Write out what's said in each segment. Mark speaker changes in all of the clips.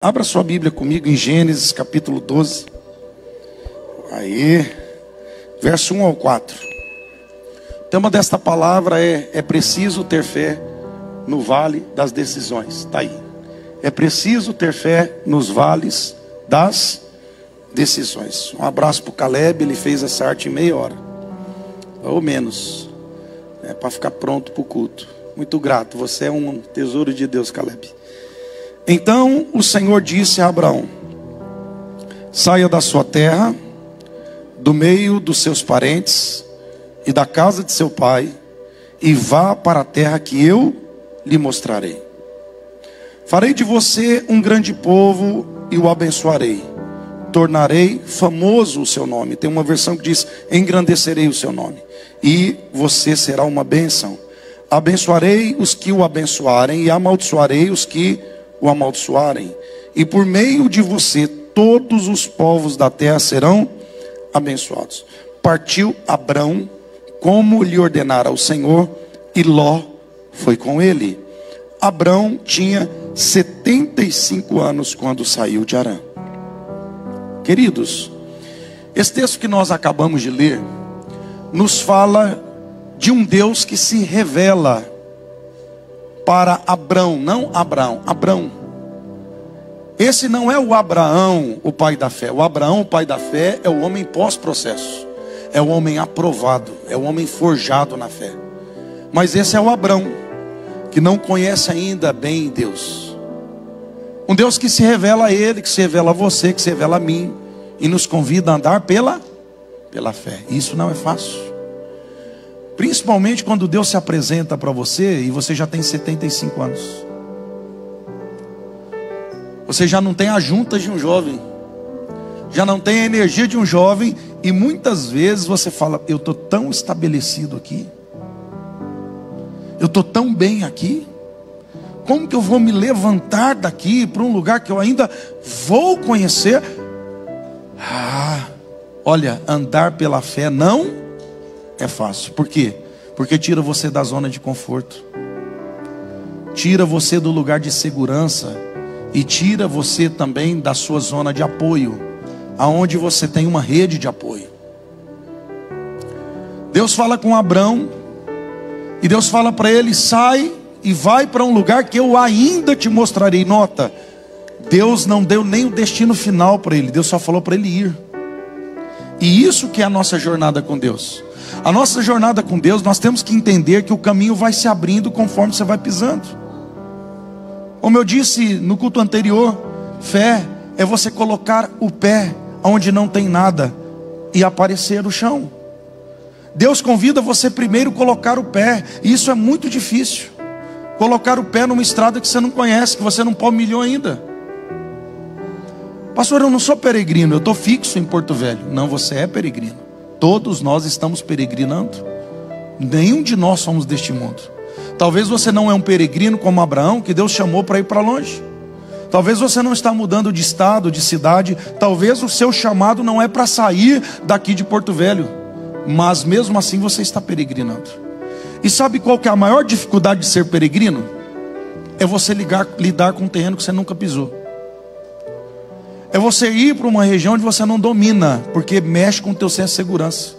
Speaker 1: Abra sua Bíblia comigo em Gênesis capítulo 12. Aí, verso 1 ao 4. O tema desta palavra é preciso ter fé no vale das decisões. Está aí. É preciso ter fé nos vales das decisões. Um abraço para o Caleb, ele fez essa arte em meia hora. Ou menos. Para ficar pronto para o culto. Muito grato, você é um tesouro de Deus, Caleb. Então o Senhor disse a Abraão: saia da sua terra, do meio dos seus parentes e da casa de seu pai, e vá para a terra que eu lhe mostrarei. Farei de você um grande povo e o abençoarei. Tornarei famoso o seu nome. Tem uma versão que diz: engrandecerei o seu nome. E você será uma bênção. Abençoarei os que o abençoarem e amaldiçoarei os que o amaldiçoarem, e por meio de você todos os povos da terra serão abençoados. Partiu Abrão como lhe ordenara o Senhor, e Ló foi com ele. Abrão tinha 75 anos quando saiu de Harã. Queridos, esse texto que nós acabamos de ler nos fala de um Deus que se revela para Abrão, não Abraão, Abrão. Esse não é o Abraão, o pai da fé. O Abraão, o pai da fé, é o homem pós-processo. É o homem aprovado, é o homem forjado na fé. Mas esse é o Abrão, que não conhece ainda bem Deus. Um Deus que se revela a ele, que se revela a você, que se revela a mim, e nos convida a andar pela fé. Isso não é fácil. Principalmente quando Deus se apresenta para você e você já tem 75 anos. Você já não tem as juntas de um jovem. Já não tem a energia de um jovem. E muitas vezes você fala: eu estou tão estabelecido aqui. Eu estou tão bem aqui. Como que eu vou me levantar daqui para um lugar que eu ainda vou conhecer? Olha, andar pela fé não é fácil. Por quê? Porque tira você da zona de conforto. Tira você do lugar de segurança. E tira você também da sua zona de apoio, aonde você tem uma rede de apoio. Deus fala com Abrão. E Deus fala para ele: sai e vai para um lugar que eu ainda te mostrarei. Nota, Deus não deu nem o destino final para ele. Deus só falou para ele ir. E isso que é a nossa jornada com Deus. A nossa jornada com Deus, nós temos que entender que o caminho vai se abrindo conforme você vai pisando. Como eu disse no culto anterior, fé é você colocar o pé onde não tem nada e aparecer o chão. Deus convida você primeiro a colocar o pé, e isso é muito difícil. Colocar o pé numa estrada que você não conhece, que você não palmilhou ainda. Pastor, eu não sou peregrino, eu estou fixo em Porto Velho. Não, você é peregrino. Todos nós estamos peregrinando. Nenhum de nós somos deste mundo. Talvez você não é um peregrino como Abraão, que Deus chamou para ir para longe. Talvez você não está mudando de estado, de cidade. Talvez o seu chamado não é para sair daqui de Porto Velho. Mas mesmo assim você está peregrinando. E sabe qual que é a maior dificuldade de ser peregrino? É você lidar com um terreno que você nunca pisou. É você ir para uma região onde você não domina, porque mexe com o teu senso de segurança.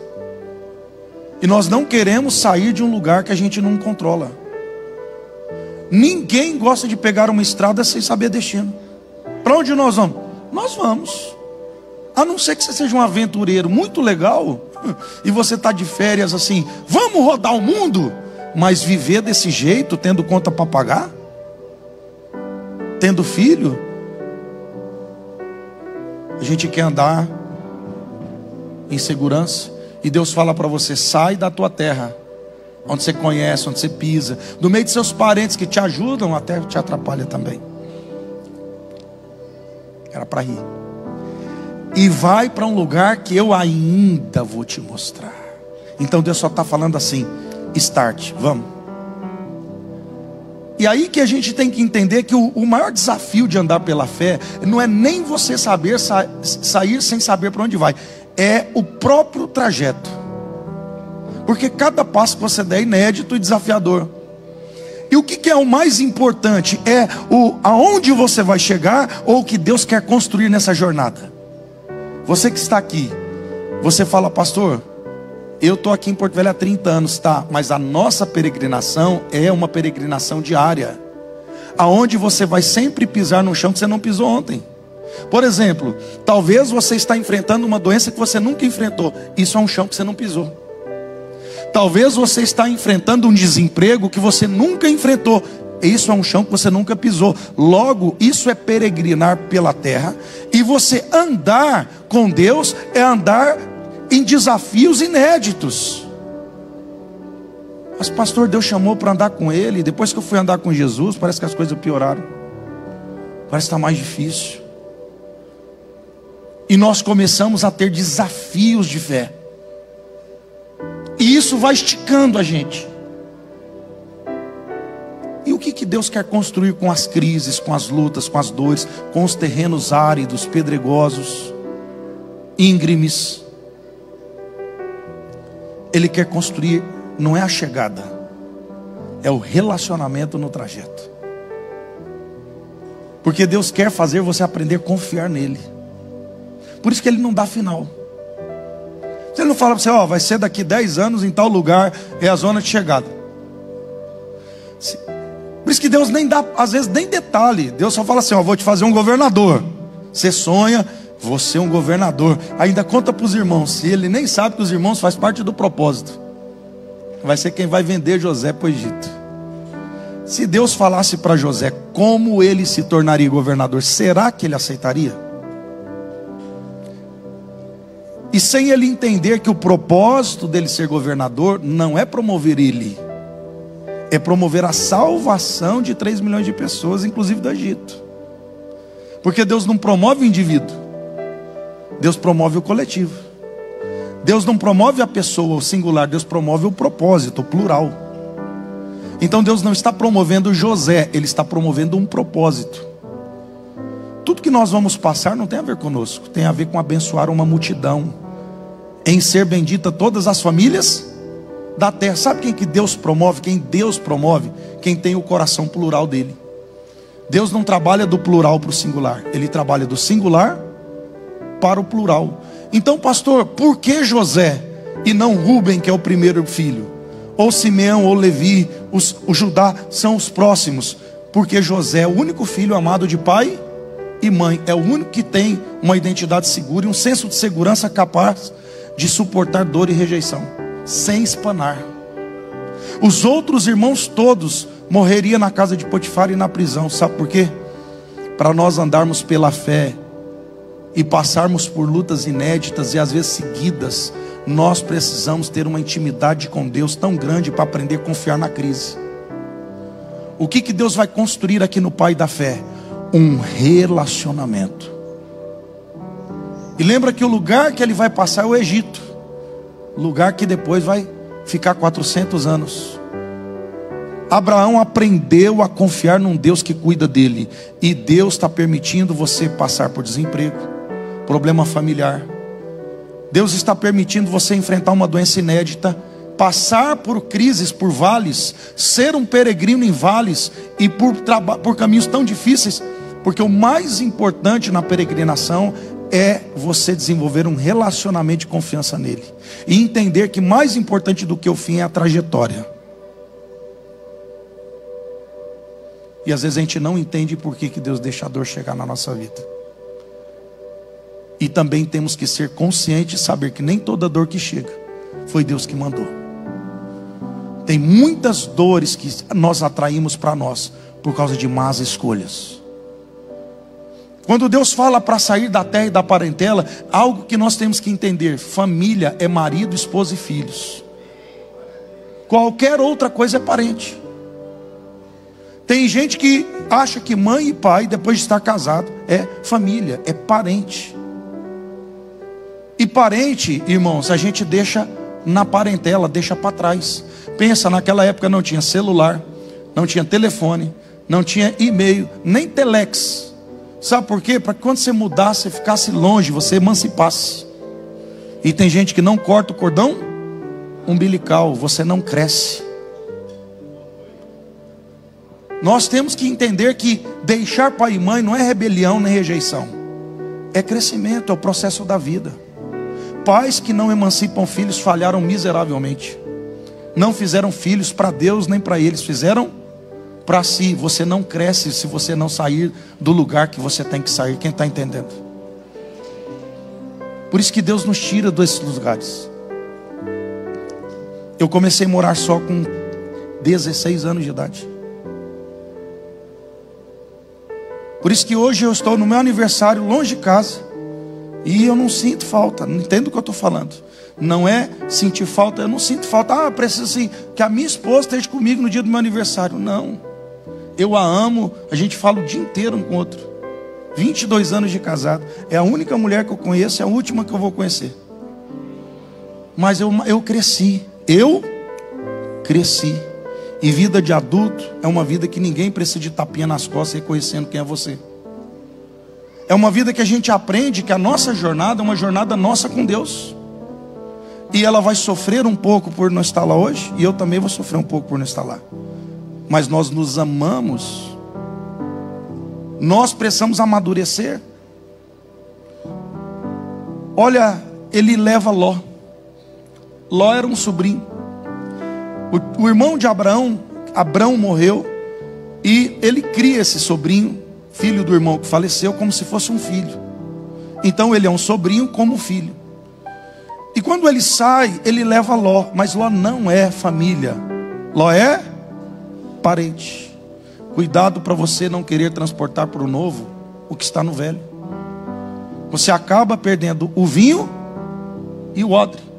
Speaker 1: E nós não queremos sair de um lugar que a gente não controla. Ninguém gosta de pegar uma estrada sem saber destino. Para onde nós vamos? Nós vamos. A não ser que você seja um aventureiro muito legal, e você está de férias assim, vamos rodar o mundo. Mas viver desse jeito, tendo conta para pagar, tendo filho, a gente quer andar em segurança. E Deus fala para você: sai da tua terra, onde você conhece, onde você pisa, do meio de seus parentes que te ajudam, até te atrapalha também. Era para rir. E vai para um lugar que eu ainda vou te mostrar. Então Deus só está falando assim: start, vamos. E aí que a gente tem que entender que o maior desafio de andar pela fé não é nem você saber sair sem saber para onde vai. É o próprio trajeto. Porque cada passo que você der é inédito e desafiador. E o que é o mais importante? É aonde você vai chegar ou o que Deus quer construir nessa jornada. Você que está aqui, você fala: pastor, eu estou aqui em Porto Velho há 30 anos, tá? Mas a nossa peregrinação é uma peregrinação diária, aonde você vai sempre pisar no chão que você não pisou ontem. Por exemplo, talvez você está enfrentando uma doença que você nunca enfrentou. Isso é um chão que você não pisou. Talvez você está enfrentando um desemprego que você nunca enfrentou. Isso é um chão que você nunca pisou. Logo, isso é peregrinar pela terra. E você andar com Deus é andar em desafios inéditos. Mas pastor, Deus chamou para andar com Ele. Depois que eu fui andar com Jesus, parece que as coisas pioraram. Parece que está mais difícil. E nós começamos a ter desafios de fé. E isso vai esticando a gente. E o que Deus quer construir com as crises, com as lutas, com as dores, com os terrenos áridos, pedregosos, íngremes? Ele quer construir, não é a chegada, é o relacionamento no trajeto. Porque Deus quer fazer você aprender a confiar nele. Por isso que Ele não dá final. Ele não fala para você: ó, vai ser daqui 10 anos em tal lugar, é a zona de chegada. Por isso que Deus nem dá, às vezes, nem detalhe. Deus só fala assim: ó, vou te fazer um governador. Você sonha, vou ser um governador. Ainda conta para os irmãos. Se ele nem sabe que os irmãos fazem parte do propósito, vai ser quem vai vender José para o Egito. Se Deus falasse para José como ele se tornaria governador, será que ele aceitaria? E sem ele entender que o propósito dele ser governador não é promover ele, é promover a salvação de 3 milhões de pessoas, inclusive do Egito. Porque Deus não promove o indivíduo, Deus promove o coletivo. Deus não promove a pessoa, o singular, Deus promove o propósito, o plural. Então Deus não está promovendo José, Ele está promovendo um propósito. Tudo que nós vamos passar não tem a ver conosco, tem a ver com abençoar uma multidão, em ser bendita todas as famílias da terra. Sabe quem que Deus promove? Quem Deus promove? Quem tem o coração plural dele. Deus não trabalha do plural para o singular, Ele trabalha do singular para o plural. Então, pastor, por que José e não Rúben, que é o primeiro filho? Ou Simeão, ou Levi, o Judá são os próximos? Porque José é o único filho amado de pai e mãe, é o único que tem uma identidade segura e um senso de segurança capaz de suportar dor e rejeição, sem espanar. Os outros irmãos todos morreriam na casa de Potifar e na prisão. Sabe por quê? Para nós andarmos pela fé e passarmos por lutas inéditas e às vezes seguidas, nós precisamos ter uma intimidade com Deus tão grande para aprender a confiar na crise. O que Deus vai construir aqui no Pai da Fé? Um relacionamento. E lembra que o lugar que ele vai passar é o Egito, lugar que depois vai ficar 400 anos. Abraão aprendeu a confiar num Deus que cuida dele. E Deus está permitindo você passar por desemprego, problema familiar. Deus está permitindo você enfrentar uma doença inédita, passar por crises, por vales, ser um peregrino em vales e por caminhos tão difíceis. Porque o mais importante na peregrinação é você desenvolver um relacionamento de confiança nele. E entender que mais importante do que o fim é a trajetória. E às vezes a gente não entende por que Deus deixa a dor chegar na nossa vida. E também temos que ser conscientes e saber que nem toda dor que chega foi Deus que mandou. Tem muitas dores que nós atraímos para nós por causa de más escolhas. Quando Deus fala para sair da terra e da parentela, algo que nós temos que entender: família é marido, esposa e filhos. Qualquer outra coisa é parente. Tem gente que acha que mãe e pai, depois de estar casado, é família, é parente. E parente, irmãos, a gente deixa na parentela, deixa para trás. Pensa, naquela época não tinha celular, não tinha telefone, não tinha e-mail, nem telex. Sabe por quê? Para que quando você mudasse, você ficasse longe, você emancipasse. E tem gente que não corta o cordão umbilical, você não cresce. Nós temos que entender que deixar pai e mãe não é rebelião nem rejeição, é crescimento, é o processo da vida. Pais que não emancipam filhos falharam miseravelmente. Não fizeram filhos para Deus nem para eles, fizeram para si. Você não cresce se você não sair do lugar que você tem que sair. Quem está entendendo? Por isso que Deus nos tira desses lugares. Eu comecei a morar só com 16 anos de idade. Por isso que hoje eu estou no meu aniversário longe de casa e eu não sinto falta. Não entendo o que eu estou falando. Não é sentir falta, eu não sinto falta. Ah, preciso assim, que a minha esposa esteja comigo no dia do meu aniversário. Não, eu a amo. A gente fala o dia inteiro um com o outro. 22 anos de casado. É a única mulher que eu conheço, é a última que eu vou conhecer. Mas eu cresci. Eu cresci. E vida de adulto é uma vida que ninguém precisa de tapinha nas costas reconhecendo quem é você. É uma vida que a gente aprende que a nossa jornada é uma jornada nossa com Deus. E ela vai sofrer um pouco por não estar lá hoje, e eu também vou sofrer um pouco por não estar lá. Mas nós nos amamos. Nós precisamos amadurecer. Olha, ele leva Ló. Ló era um sobrinho. O irmão de Abraão morreu, e ele cria esse sobrinho, filho do irmão que faleceu, como se fosse um filho. Então ele é um sobrinho como filho. E quando ele sai, ele leva Ló. Mas Ló não é família, Ló é parente. Cuidado para você não querer transportar para o novo o que está no velho. Você acaba perdendo o vinho e o odre.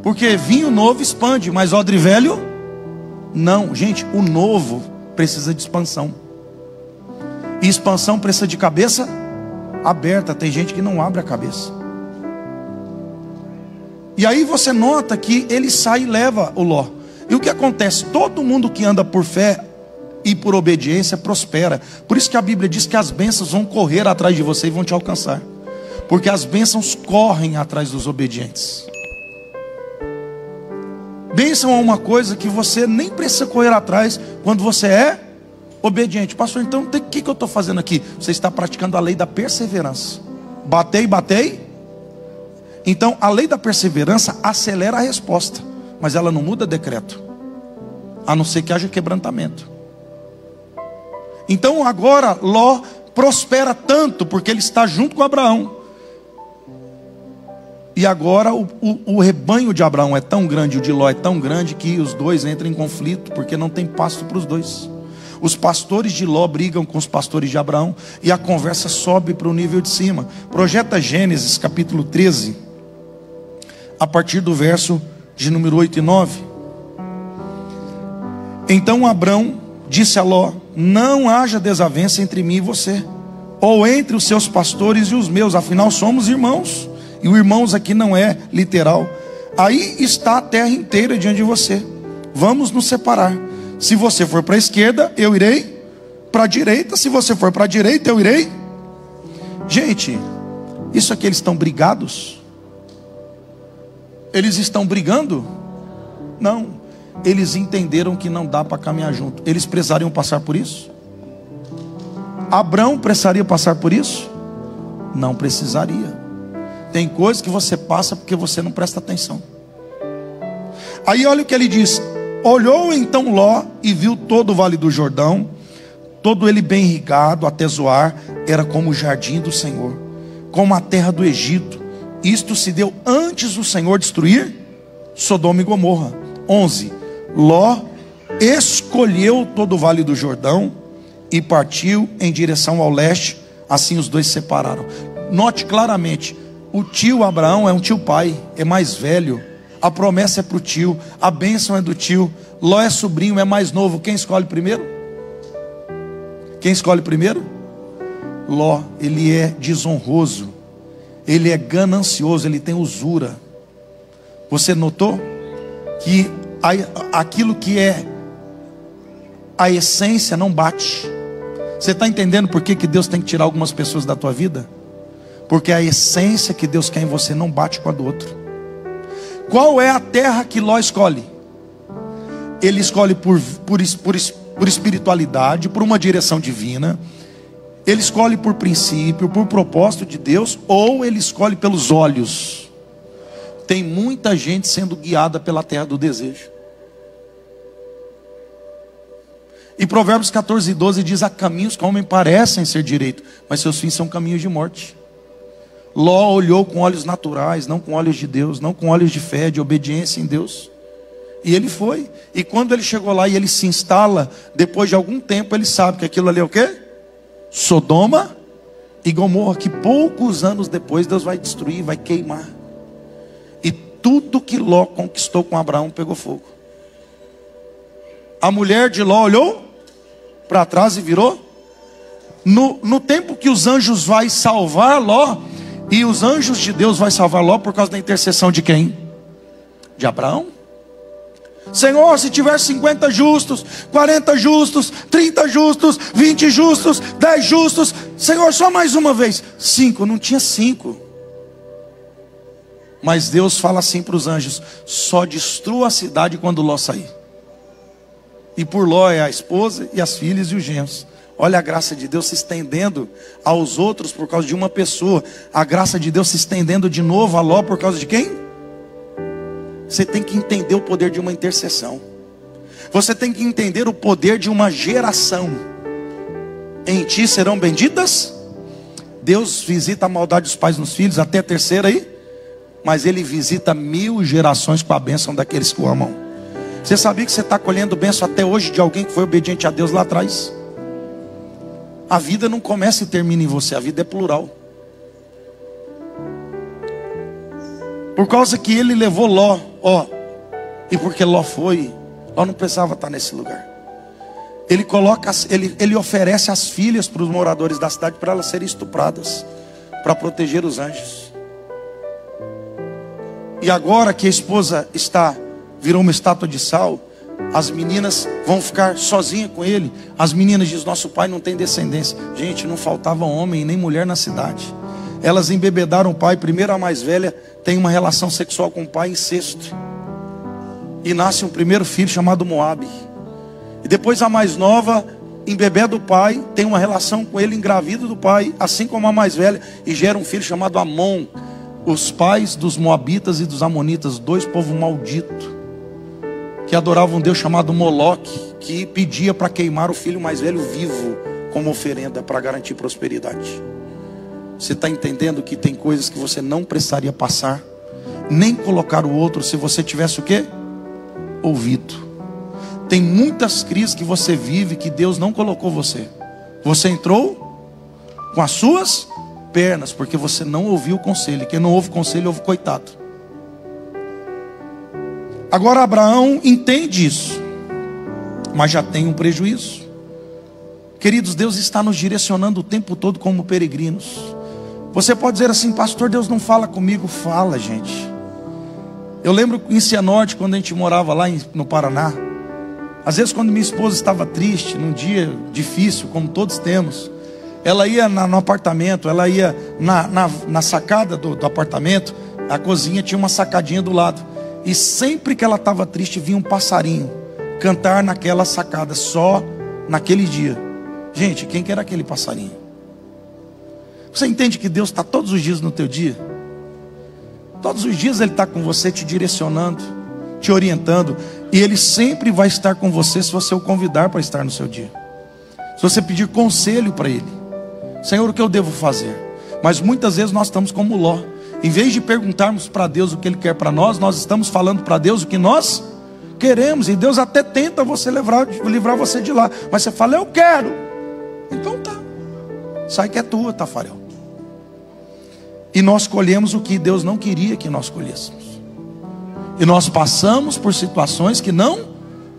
Speaker 1: Porque vinho novo expande, mas odre velho não. Gente, o novo precisa de expansão. E expansão precisa de cabeça aberta. Tem gente que não abre a cabeça. E aí você nota que ele sai e leva o Ló. E o que acontece? Todo mundo que anda por fé e por obediência prospera. Por isso que a Bíblia diz que as bênçãos vão correr atrás de você e vão te alcançar. Porque as bênçãos correm atrás dos obedientes. Bênção é uma coisa que você nem precisa correr atrás quando você é obediente. Pastor, então o que eu estou fazendo aqui? Você está praticando a lei da perseverança. Batei. Então a lei da perseverança acelera a resposta, mas ela não muda decreto, a não ser que haja quebrantamento. Então agora Ló prospera tanto porque ele está junto com Abraão. E agora o rebanho de Abraão é tão grande, o de Ló é tão grande, que os dois entram em conflito, porque não tem pasto para os dois. Os pastores de Ló brigam com os pastores de Abraão, e a conversa sobe para o nível de cima. Projeta Gênesis capítulo 13, a partir do verso de número 8 e 9. Então Abraão disse a Ló: não haja desavença entre mim e você, ou entre os seus pastores e os meus, afinal somos irmãos. E o irmãos aqui não é literal. Aí está a terra inteira diante de você. Vamos nos separar. Se você for para a esquerda, eu irei para a direita. Se você for para a direita, eu irei. Gente, isso aqui eles estão brigados? Eles estão brigando? Não. Eles entenderam que não dá para caminhar junto. Eles precisariam passar por isso? Abraão precisaria passar por isso? Não precisaria. Tem coisas que você passa porque você não presta atenção. Aí olha o que ele diz: olhou então Ló e viu todo o vale do Jordão, todo ele bem irrigado até Zoar, era como o jardim do Senhor, como a terra do Egito. Isto se deu antes do Senhor destruir Sodoma e Gomorra. 11. Ló escolheu todo o vale do Jordão e partiu em direção ao leste. Assim os dois se separaram. Note claramente, o tio Abraão é um tio pai, é mais velho. A promessa é para o tio, a bênção é do tio. Ló é sobrinho, é mais novo. Quem escolhe primeiro? Quem escolhe primeiro? Ló, ele é desonroso, ele é ganancioso, ele tem usura. Você notou que aquilo que é a essência não bate. Você está entendendo por que Deus tem que tirar algumas pessoas da tua vida? Porque a essência que Deus quer em você não bate com a do outro. Qual é a terra que Ló escolhe? Ele escolhe por por espiritualidade, por uma direção divina. Ele escolhe por princípio, por propósito de Deus, ou ele escolhe pelos olhos. Tem muita gente sendo guiada pela terra do desejo. E Provérbios 14:12 diz: há caminhos que ao homem parecem ser direito, mas seus fins são caminhos de morte. Ló olhou com olhos naturais, não com olhos de Deus, não com olhos de fé, de obediência em Deus. E ele foi. E quando ele chegou lá e ele se instala, depois de algum tempo ele sabe que aquilo ali é o quê? Sodoma e Gomorra, que poucos anos depois Deus vai destruir, vai queimar. E tudo que Ló conquistou com Abraão pegou fogo. A mulher de Ló olhou para trás e virou. No tempo que os anjos vai salvar Ló, e os anjos de Deus vai salvar Ló por causa da intercessão de quem? De Abraão. Senhor, se tiver 50 justos, 40 justos, 30 justos, 20 justos, 10 justos, Senhor, só mais uma vez. 5, não tinha 5. Mas Deus fala assim para os anjos: só destrua a cidade quando Ló sair. E por Ló é a esposa e as filhas e os genros. Olha a graça de Deus se estendendo aos outros por causa de uma pessoa. A graça de Deus se estendendo de novo a Ló por causa de quem? Você tem que entender o poder de uma intercessão. Você tem que entender o poder de uma geração. Em ti serão benditas. Deus visita a maldade dos pais nos filhos, até a terceira aí. Mas Ele visita 1000 gerações com a bênção daqueles que o amam. Você sabia que você está colhendo bênção até hoje de alguém que foi obediente a Deus lá atrás? A vida não começa e termina em você, a vida é plural. Por causa que ele levou Ló, e porque Ló foi, Ló não precisava estar nesse lugar. Ele oferece as filhas para os moradores da cidade para elas serem estupradas, para proteger os anjos. E agora que a esposa virou uma estátua de sal, as meninas vão ficar sozinhas com ele. As meninas dizem: nosso pai não tem descendência. Gente, não faltava homem nem mulher na cidade. Elas embebedaram o pai. Primeiro a mais velha tem uma relação sexual com o pai, incesto, e nasce um primeiro filho chamado Moabe. E depois a mais nova embebeda o pai, tem uma relação com ele, engravida do pai, assim como a mais velha, e gera um filho chamado Amon. Os pais dos Moabitas e dos Amonitas, 2 povos malditos, que adoravam um Deus chamado Moloque, que pedia para queimar o filho mais velho vivo como oferenda para garantir prosperidade. Você está entendendo que tem coisas que você não precisaria passar, nem colocar o outro, se você tivesse o quê? Ouvido. Tem muitas crises que você vive que Deus não colocou você. Você entrou com as suas pernas, porque você não ouviu o conselho. Quem não ouve o conselho, ouve o coitado. Agora Abraão entende isso, mas já tem um prejuízo. Queridos, Deus está nos direcionando o tempo todo como peregrinos. Você pode dizer assim: pastor, Deus não fala comigo. Fala, gente. Eu lembro em Cianorte, quando a gente morava lá no Paraná, às vezes quando minha esposa estava triste, num dia difícil, como todos temos, ela ia no apartamento, ela ia na sacada do apartamento. A cozinha tinha uma sacadinha do lado, e sempre que ela estava triste, vinha um passarinho cantar naquela sacada, só naquele dia. Gente, quem que era aquele passarinho? Você entende que Deus está todos os dias no teu dia? Todos os dias Ele está com você, te direcionando, te orientando. E Ele sempre vai estar com você se você o convidar para estar no seu dia. Se você pedir conselho para Ele: Senhor, o que eu devo fazer? Mas muitas vezes nós estamos como Ló. Em vez de perguntarmos para Deus o que Ele quer para nós, nós estamos falando para Deus o que nós queremos. E Deus até tenta você livrar você de lá. Mas você fala: eu quero. Então tá. Sai que é tua, Tafarel. E nós colhemos o que Deus não queria que nós colhêssemos. E nós passamos por situações que não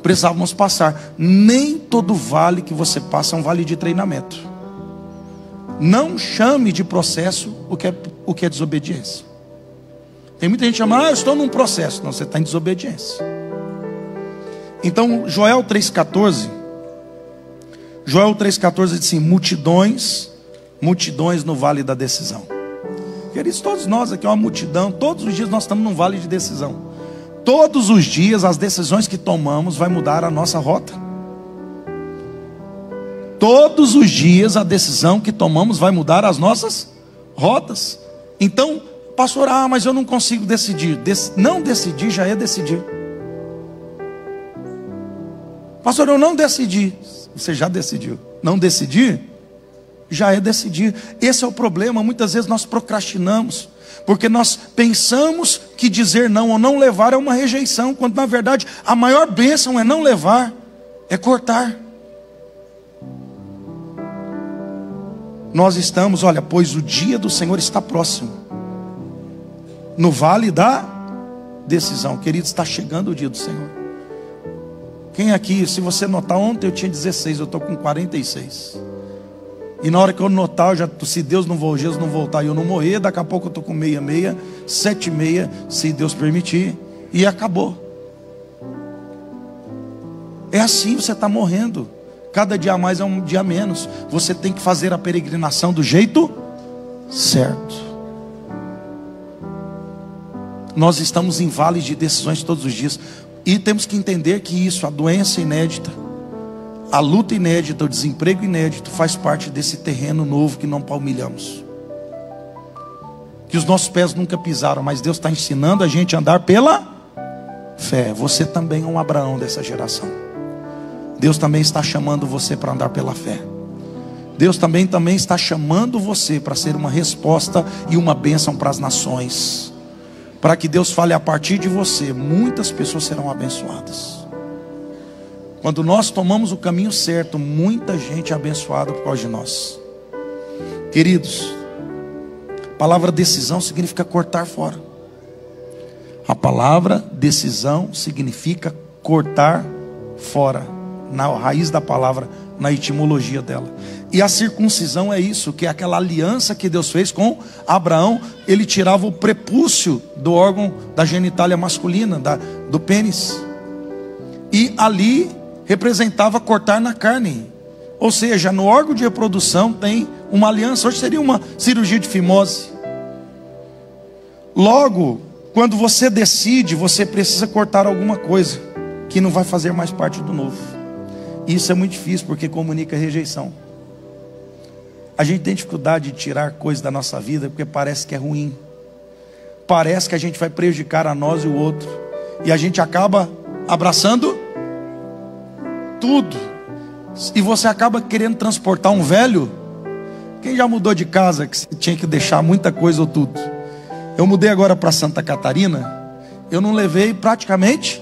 Speaker 1: precisávamos passar. Nem todo vale que você passa é um vale de treinamento. Não chame de processo o que é desobediência. Tem muita gente que chama: eu estou num processo. Não, você está em desobediência. Então Joel 3,14 diz assim: multidões no vale da decisão. Queridos, todos nós aqui é uma multidão. Todos os dias nós estamos num vale de decisão. Todos os dias as decisões que tomamos vai mudar a nossa rota. Todos os dias a decisão que tomamos vai mudar as nossas rotas. Então, pastor, mas eu não consigo decidir. Não decidir já é decidir. Pastor, eu não decidi. Você já decidiu. Não decidir já é decidir. Esse é o problema. Muitas vezes nós procrastinamos, porque nós pensamos que dizer não ou não levar é uma rejeição, quando na verdade a maior bênção é não levar, é cortar. Nós estamos, olha, pois o dia do Senhor está próximo, no vale da decisão. Queridos, está chegando o dia do Senhor. Quem aqui, se você notar, ontem eu tinha 16, eu estou com 46. E na hora que eu notar, se Deus não voltar, Jesus não voltar e eu não morrer, daqui a pouco eu estou com 66, 76, se Deus permitir, e acabou. É assim, você está morrendo. Cada dia a mais é um dia a menos. Você tem que fazer a peregrinação do jeito certo. Nós estamos em vales de decisões todos os dias. E temos que entender que isso, a doença inédita, a luta inédita, o desemprego inédito, faz parte desse terreno novo que não palmilhamos. Que os nossos pés nunca pisaram, mas Deus está ensinando a gente a andar pela fé. Você também é um Abraão dessa geração. Deus também está chamando você para andar pela fé. Deus também está chamando você para ser uma resposta e uma bênção para as nações. Para que Deus fale a partir de você, muitas pessoas serão abençoadas. Quando nós tomamos o caminho certo, muita gente é abençoada por causa de nós. Queridos, a palavra decisão significa cortar fora. A palavra decisão significa cortar fora. Na raiz da palavra, na etimologia dela. E a circuncisão é isso, que é aquela aliança que Deus fez com Abraão. Ele tirava o prepúcio do órgão da genitália masculina, do pênis. E ali representava cortar na carne. Ou seja, no órgão de reprodução tem uma aliança. Hoje seria uma cirurgia de fimose. Logo, quando você decide, você precisa cortar alguma coisa que não vai fazer mais parte do novo. Isso é muito difícil, porque comunica rejeição. A gente tem dificuldade de tirar coisas da nossa vida, porque parece que é ruim. Parece que a gente vai prejudicar a nós e o outro. E a gente acaba abraçando tudo. E você acaba querendo transportar um velho. Quem já mudou de casa, que tinha que deixar muita coisa ou tudo? Eu mudei agora para Santa Catarina. Eu não levei praticamente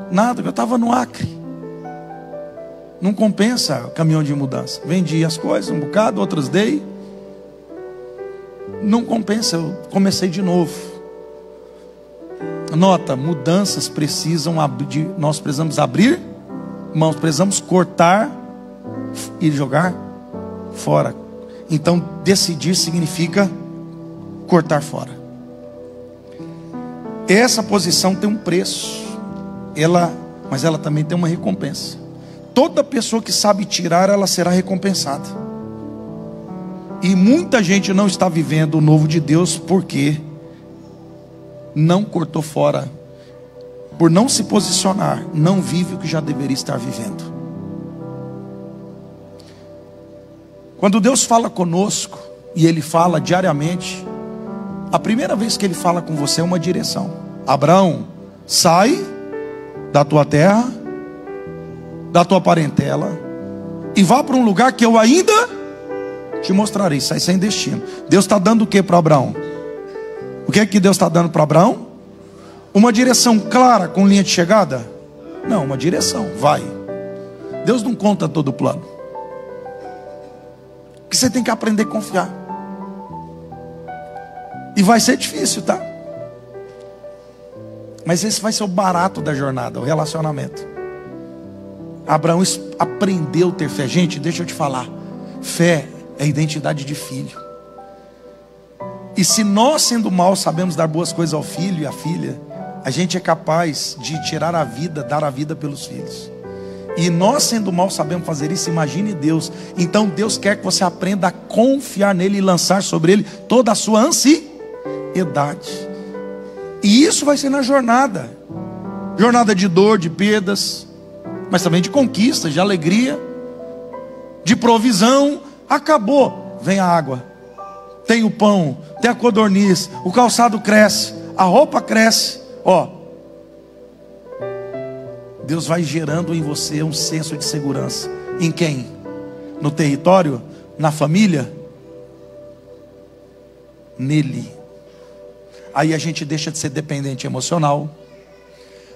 Speaker 1: nada, porque eu estava no Acre. Não compensa o caminhão de mudança. Vendi as coisas, um bocado, outras dei. Não compensa, eu comecei de novo. Nota, mudanças precisam abrir. Nós precisamos abrir mãos, precisamos cortar e jogar fora. Então, decidir significa cortar fora. Essa posição tem um preço. Mas ela também tem uma recompensa. Toda pessoa que sabe tirar, ela será recompensada. E muita gente não está vivendo o novo de Deus porque não cortou fora. Por não se posicionar, não vive o que já deveria estar vivendo. Quando Deus fala conosco, e Ele fala diariamente, a primeira vez que Ele fala com você é uma direção. Abraão, sai da tua terra, da tua parentela, e vá para um lugar que eu ainda te mostrarei. Sai sem destino. Deus está dando o que para Abraão? O que é que Deus está dando para Abraão? Uma direção clara com linha de chegada? Não, uma direção, vai. Deus não conta todo o plano. Que você tem que aprender a confiar. E vai ser difícil, tá? Mas esse vai ser o barato da jornada, o relacionamento. Abraão aprendeu a ter fé. Gente, deixa eu te falar. Fé é identidade de filho. E se nós, sendo maus, sabemos dar boas coisas ao filho e à filha, a gente é capaz de tirar a vida, dar a vida pelos filhos. E nós, sendo maus, sabemos fazer isso. Imagine Deus. Então Deus quer que você aprenda a confiar nele e lançar sobre ele toda a sua ansiedade. E isso vai ser na jornada. Jornada de dor, de perdas, mas também de conquistas, de alegria. de provisão, acabou. Vem a água, tem o pão, tem a codorniz, o calçado cresce, a roupa cresce. Deus vai gerando em você um senso de segurança. Em quem? No território? Na família? Nele. Aí a gente deixa de ser dependente emocional.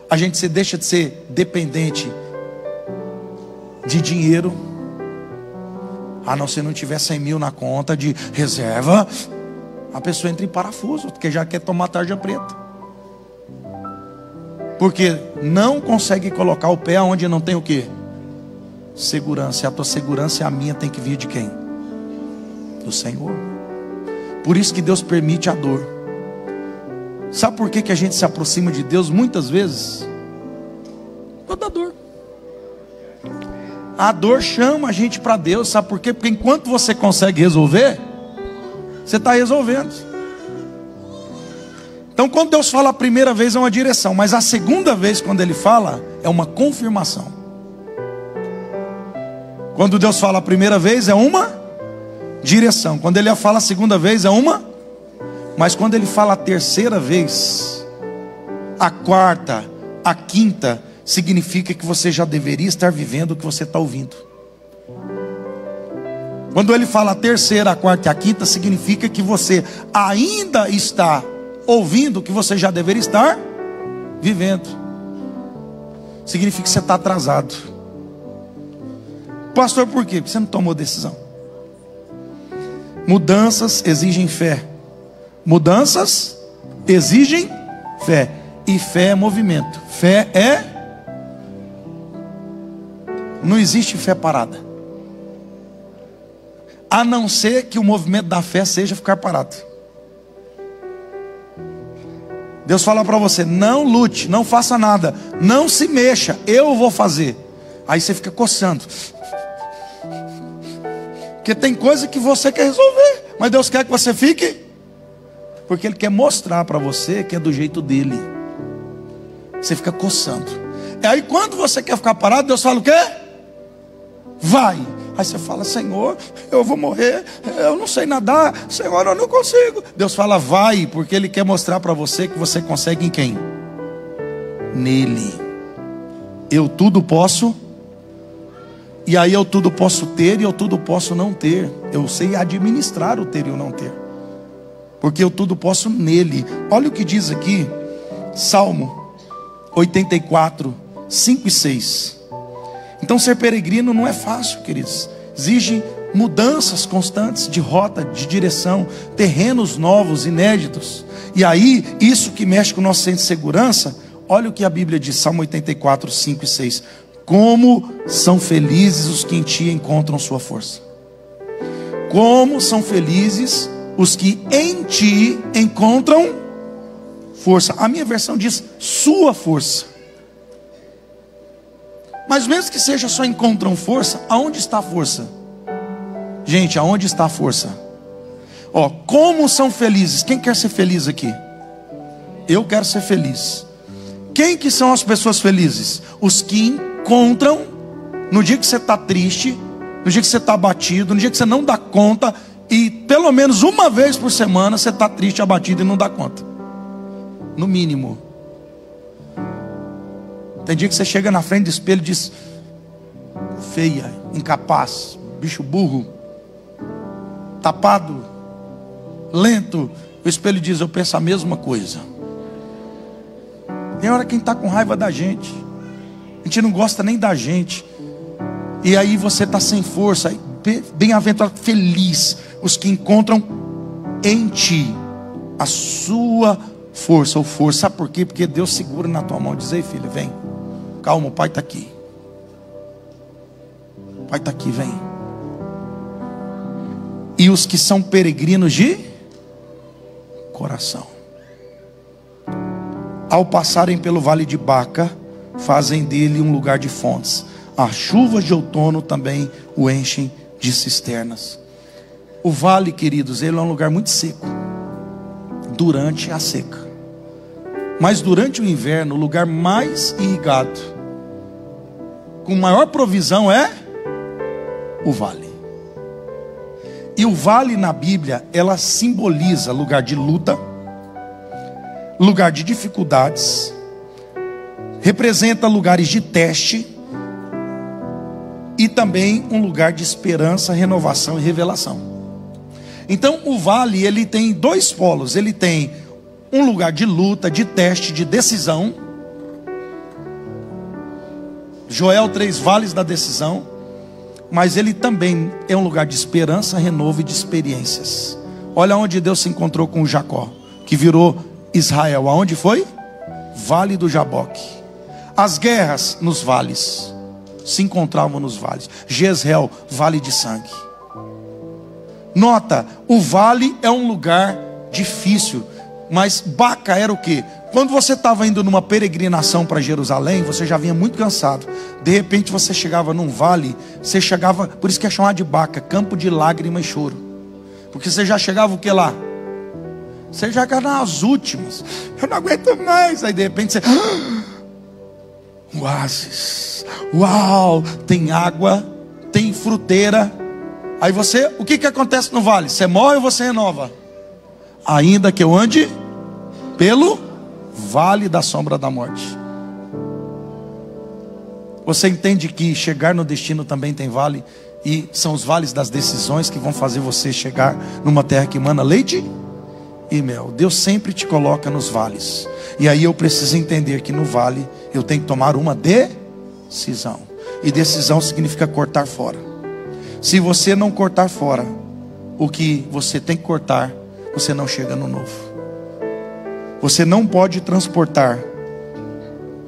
Speaker 1: A gente deixa de ser dependente de dinheiro. A não ser não tiver 100 mil na conta de reserva, a pessoa entra em parafuso, porque já quer tomar tarja preta. Porque não consegue colocar o pé onde não tem o quê? Segurança. E a tua segurança e a minha tem que vir de quem? Do Senhor. Por isso que Deus permite a dor. Sabe por que a gente se aproxima de Deus muitas vezes? Toda dor. A dor chama a gente para Deus. Sabe por quê? Porque enquanto você consegue resolver, você está resolvendo. Então quando Deus fala a primeira vez é uma direção, mas a segunda vez quando Ele fala é uma confirmação. Quando Deus fala a primeira vez é uma direção, quando Ele fala a segunda vez é uma, mas quando Ele fala a terceira vez, a quarta, a quinta, significa que você já deveria estar vivendo o que você está ouvindo. Quando Ele fala a terceira, a quarta e a quinta, significa que você ainda está ouvindo o que você já deveria estar vivendo. Significa que você está atrasado. Pastor, por quê? Porque você não tomou decisão. Mudanças exigem fé. Mudanças exigem fé. E fé é movimento. Fé é... Não existe fé parada. A não ser que o movimento da fé seja ficar parado. Deus fala para você, não lute, não faça nada, não se mexa, eu vou fazer. Aí você fica coçando. Porque tem coisa que você quer resolver, mas Deus quer que você fique. Porque Ele quer mostrar para você que é do jeito dele. Você fica coçando. E aí quando você quer ficar parado, Deus fala o quê? Vai. Aí você fala, Senhor, eu vou morrer, eu não sei nadar, Senhor, eu não consigo. Deus fala, vai, porque Ele quer mostrar para você que você consegue em quem? Nele. Eu tudo posso. E aí eu tudo posso ter e eu tudo posso não ter. Eu sei administrar o ter e o não ter. Porque eu tudo posso nele. Olha o que diz aqui, Salmo 84, 5 e 6. Então ser peregrino não é fácil, queridos. Exige mudanças constantes de rota, de direção, terrenos novos, inéditos. E aí, isso que mexe com o nosso senso de segurança, olha o que a Bíblia diz, Salmo 84, 5 e 6. Como são felizes os que em ti encontram sua força. Como são felizes os que em ti encontram força. A minha versão diz sua força. Mas mesmo que seja só encontram força, aonde está a força? Gente, aonde está a força? Como são felizes? Quem quer ser feliz aqui? Eu quero ser feliz. Quem que são as pessoas felizes? Os que encontram, no dia que você está triste, no dia que você está abatido, no dia que você não dá conta, e pelo menos uma vez por semana você está triste, abatido e não dá conta. No mínimo. Tem dia que você chega na frente do espelho e diz, feia, incapaz, bicho burro, tapado, lento. O espelho diz, eu penso a mesma coisa. Tem hora que a gente está com raiva da gente. A gente não gosta nem da gente. E aí você está sem força. Bem-aventurado, feliz os que encontram em ti a sua força ou força. Sabe por quê? Porque Deus segura na tua mão e diz, ei filho, vem. Calma, o pai está aqui. O pai está aqui, vem. E os que são peregrinos de coração, ao passarem pelo vale de Baca, fazem dele um lugar de fontes. As chuvas de outono também o enchem de cisternas. O vale, queridos, ele é um lugar muito seco durante a seca. Mas durante o inverno, o lugar mais irrigado, com maior provisão, é o vale. E o vale na Bíblia, ela simboliza lugar de luta, lugar de dificuldades, representa lugares de teste e também um lugar de esperança, renovação e revelação. Então o vale, ele tem dois polos. Ele tem um lugar de luta, de teste, de decisão. Joel 3, vales da decisão. Mas ele também é um lugar de esperança, renovo e de experiências. Olha onde Deus se encontrou com o Jacó, que virou Israel. Aonde foi? Vale do Jaboque. As guerras nos vales se encontravam nos vales. Jezreel, vale de sangue. Nota, o vale é um lugar difícil. Mas Baca era o quê? Quando você estava indo numa peregrinação para Jerusalém, você já vinha muito cansado. De repente você chegava num vale, você chegava, por isso que é chamado de Baca, campo de lágrima e choro. Porque você já chegava o que lá? Você já chegava nas últimas. Eu não aguento mais. Aí de repente você... oásis. Uau, tem água, tem fruteira. Aí você, o que acontece no vale? Você morre ou você renova? Ainda que eu ande pelo vale da sombra da morte. Você entende que chegar no destino também tem vale? E são os vales das decisões que vão fazer você chegar numa terra que emana leite e mel. Deus sempre te coloca nos vales. E aí eu preciso entender que no vale eu tenho que tomar uma decisão. E decisão significa cortar fora. Se você não cortar fora o que você tem que cortar, você não chega no novo. Você não pode transportar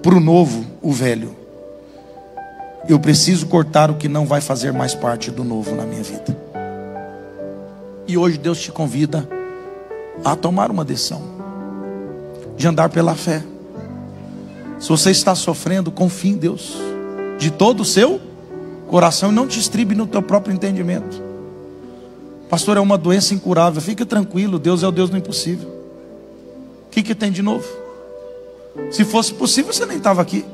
Speaker 1: para o novo o velho. Eu preciso cortar o que não vai fazer mais parte do novo na minha vida. E hoje Deus te convida a tomar uma decisão de andar pela fé. Se você está sofrendo, confie em Deus de todo o seu coração e não te estribe no teu próprio entendimento. Pastor, é uma doença incurável. Fica tranquilo, Deus é o Deus do impossível. O que tem de novo? Se fosse possível, você nem estava aqui.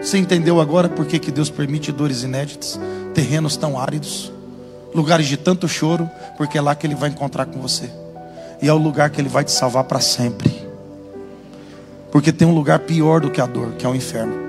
Speaker 1: Você entendeu agora por que Deus permite dores inéditas, terrenos tão áridos, lugares de tanto choro? Porque é lá que Ele vai encontrar com você. E é o lugar que Ele vai te salvar para sempre. Porque tem um lugar pior do que a dor, que é o inferno.